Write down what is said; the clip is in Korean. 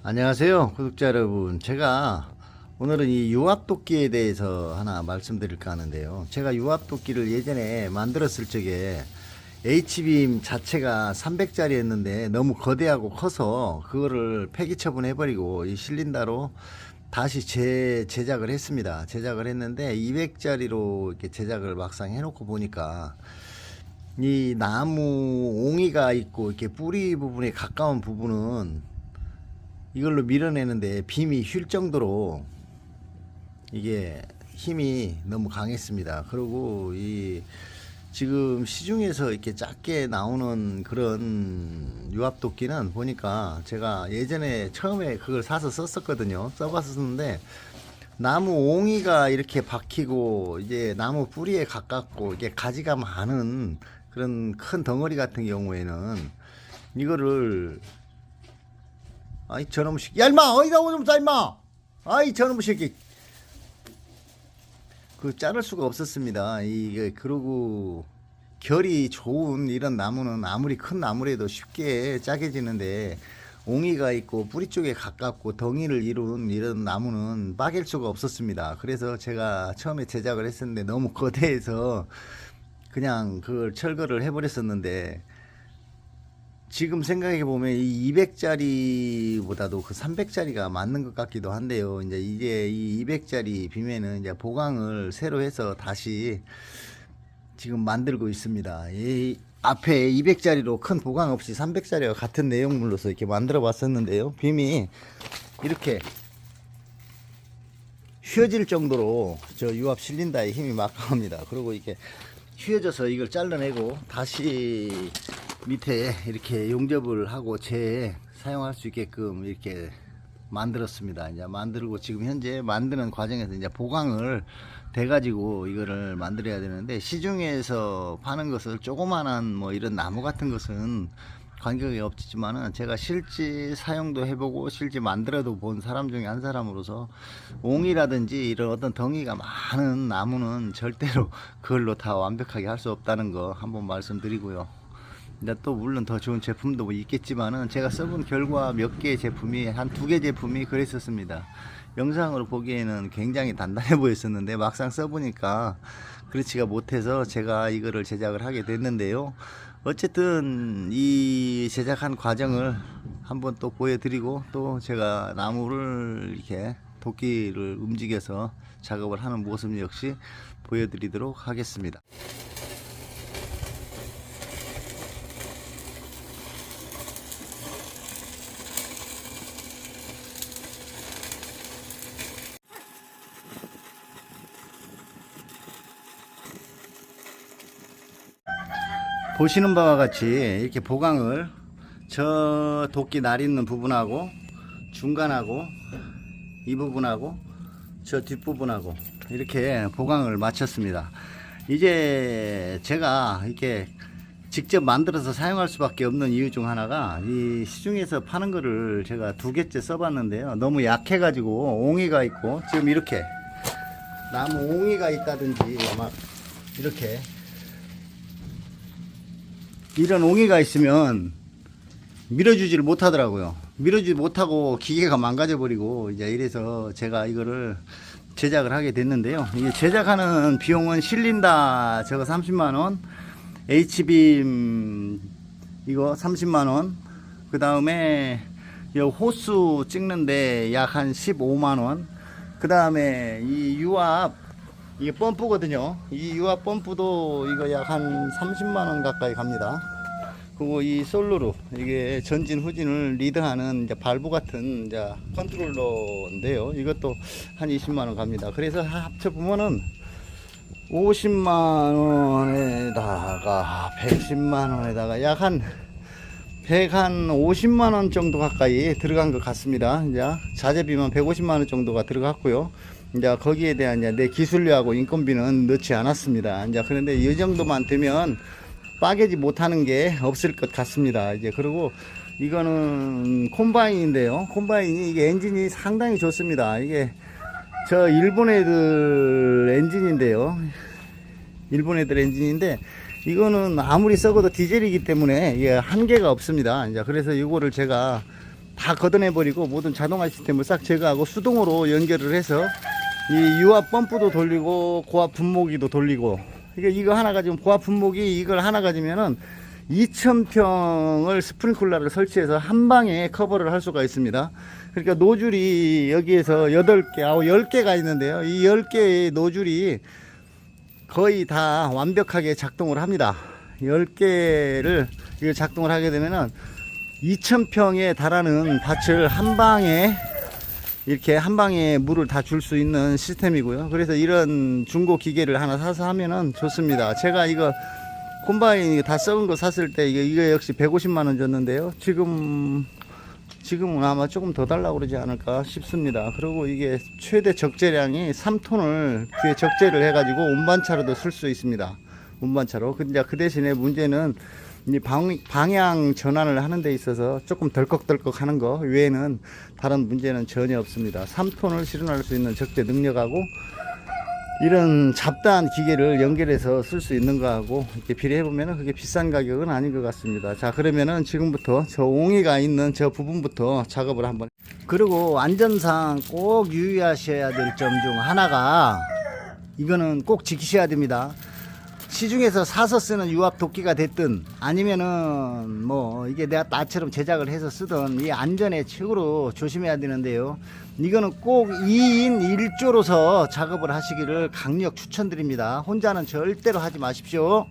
안녕하세요 구독자 여러분. 제가 오늘은 이 유압도끼에 대해서 하나 말씀드릴까 하는데요, 제가 유압도끼를 예전에 만들었을 적에 H빔 자체가 300짜리 였는데 너무 거대하고 커서 그거를 폐기 처분해 버리고 이 실린다로 다시 제작을 했습니다. 제작을 했는데 200짜리로 이렇게 제작을 막상 해놓고 보니까 이 나무 옹이가 있고 이렇게 뿌리 부분에 가까운 부분은 이걸로 밀어내는데 빔이 휠 정도로 이게 힘이 너무 강했습니다. 그리고 이 지금 시중에서 이렇게 작게 나오는 그런 유압도끼는 보니까 제가 예전에 처음에 그걸 사서 썼었거든요. 써봤었는데 나무 옹이가 이렇게 박히고 이제 나무 뿌리에 가깝고 이게 가지가 많은 그런 큰 덩어리 같은 경우에는 이거를, 아이 저놈 새끼, 야 임마 어디다 오줌 싸 임마, 아이 저놈 새끼, 그 자를 수가 없었습니다. 이게 그러고 결이 좋은 이런 나무는 아무리 큰 나무라도 쉽게 짜게지는데 옹이가 있고 뿌리 쪽에 가깝고 덩이를 이룬 이런 나무는 빠갤 수가 없었습니다. 그래서 제가 처음에 제작을 했었는데 너무 거대해서 그냥 그걸 철거를 해버렸었는데, 지금 생각해 보면 이 200짜리보다도 그 300짜리가 맞는 것 같기도 한데요. 이제 이 200짜리 빔에는 이제 보강을 새로 해서 다시 지금 만들고 있습니다. 이 앞에 200짜리로 큰 보강 없이 300짜리와 같은 내용물로서 이렇게 만들어 봤었는데요, 빔이 이렇게 휘어질 정도로 저 유압 실린다의 힘이 막강합니다. 그리고 이렇게 휘어져서 이걸 잘라내고 다시 밑에 이렇게 용접을 하고 사용할 수 있게끔 이렇게 만들었습니다. 이제 만들고 지금 현재 만드는 과정에서 이제 보강을 돼 가지고 이거를 만들어야 되는데, 시중에서 파는 것을 조그만한 뭐 이런 나무 같은 것은 관계가 없지만은 제가 실제 사용도 해보고 실제 만들어도 본 사람 중에 한 사람으로서 옹이라든지 이런 어떤 덩이가 많은 나무는 절대로 그걸로 다 완벽하게 할 수 없다는 거 한번 말씀드리고요. 근데 또 물론 더 좋은 제품도 뭐 있겠지만은 제가 써본 결과 몇 개의 제품이 한 2개 제품이 그랬었습니다. 영상으로 보기에는 굉장히 단단해 보였었는데 막상 써보니까 그렇지가 못해서 제가 이거를 제작을 하게 됐는데요. 어쨌든 이 제작한 과정을 한번 또 보여드리고, 또 제가 나무를 이렇게 도끼를 움직여서 작업을 하는 모습 역시 보여드리도록 하겠습니다. 보시는 바와 같이 이렇게 보강을 저 도끼 날 있는 부분하고 중간하고 이 부분하고 저 뒷부분하고 이렇게 보강을 마쳤습니다. 이제 제가 이렇게 직접 만들어서 사용할 수밖에 없는 이유 중 하나가, 이 시중에서 파는 거를 제가 2개째 써봤는데요, 너무 약해 가지고 옹이가 있고, 지금 이렇게 나무 옹이가 있다든지 막 이렇게 이런 옹이가 있으면 밀어주지를 못하더라고요. 밀어주지 못하고 기계가 망가져 버리고, 이제 이래서 제가 이거를 제작을 하게 됐는데요. 이게 제작하는 비용은 실린다 저거 30만원, H빔 이거 30만원, 그 다음에 호수 찍는데 약 한 15만원, 그 다음에 이 유압, 이게 펌프거든요. 이 유압 펌프도 이거 약 한 30만원 가까이 갑니다. 그리고 이 솔루르, 이게 전진 후진을 리드하는 이제 발부 같은 이제 컨트롤러인데요, 이것도 한 20만원 갑니다. 그래서 합쳐보면은 50만원에다가 110만원에다가 약 한 150만원 정도 가까이 들어간 것 같습니다. 이제 자재비만 150만원 정도가 들어갔고요. 이제 거기에 대한 이제 내 기술료하고 인건비는 넣지 않았습니다. 이제 그런데 이 정도만 되면 빠개지 못하는 게 없을 것 같습니다. 이제 그리고 이거는 콤바인인데요, 콤바인이 이게 엔진이 상당히 좋습니다. 이게 저 일본 애들 엔진인데요, 일본 애들 엔진인데 이거는 아무리 썩어도 디젤이기 때문에 이게 한계가 없습니다. 이제 그래서 이거를 제가 다 걷어내버리고 모든 자동화 시스템을 싹 제거하고 수동으로 연결을 해서 이 유압 펌프도 돌리고 고압 분무기도 돌리고, 이거 하나 가지면 고압 분무기 이걸 하나 가지면은 2,000평을 스프링클러를 설치해서 한 방에 커버를 할 수가 있습니다. 그러니까 노즐이 여기에서 8개, 10개가 있는데요. 이 10개의 노즐이 거의 다 완벽하게 작동을 합니다. 10개를 이거 작동을 하게 되면은 2,000평에 달하는 밭을 한 방에 이렇게 한 방에 물을 다 줄 수 있는 시스템이고요. 그래서 이런 중고 기계를 하나 사서 하면은 좋습니다. 제가 이거 콤바인 다 썩은 거 샀을 때 이거 역시 150만 원 줬는데요. 지금은 아마 조금 더 달라고 그러지 않을까 싶습니다. 그리고 이게 최대 적재량이 3톤을 뒤에 적재를 해가지고 운반차로도 쓸 수 있습니다. 운반차로. 근데 그 대신에 문제는 이 방향 전환을 하는 데 있어서 조금 덜컥덜컥 하는 거 외에는 다른 문제는 전혀 없습니다. 3톤을 실현할 수 있는 적재 능력하고 이런 잡다한 기계를 연결해서 쓸 수 있는 거하고 이렇게 비례해보면 그게 비싼 가격은 아닌 것 같습니다. 자, 그러면은 지금부터 저 옹이가 있는 저 부분부터 작업을 한번. 그리고 안전상 꼭 유의하셔야 될 점 중 하나가, 이거는 꼭 지키셔야 됩니다. 시중에서 사서 쓰는 유압 도끼가 됐든 아니면은 뭐 이게 내가 나처럼 제작을 해서 쓰던 이 안전에 최고로 조심해야 되는데요. 이거는 꼭 2인 1조로서 작업을 하시기를 강력 추천드립니다. 혼자는 절대로 하지 마십시오.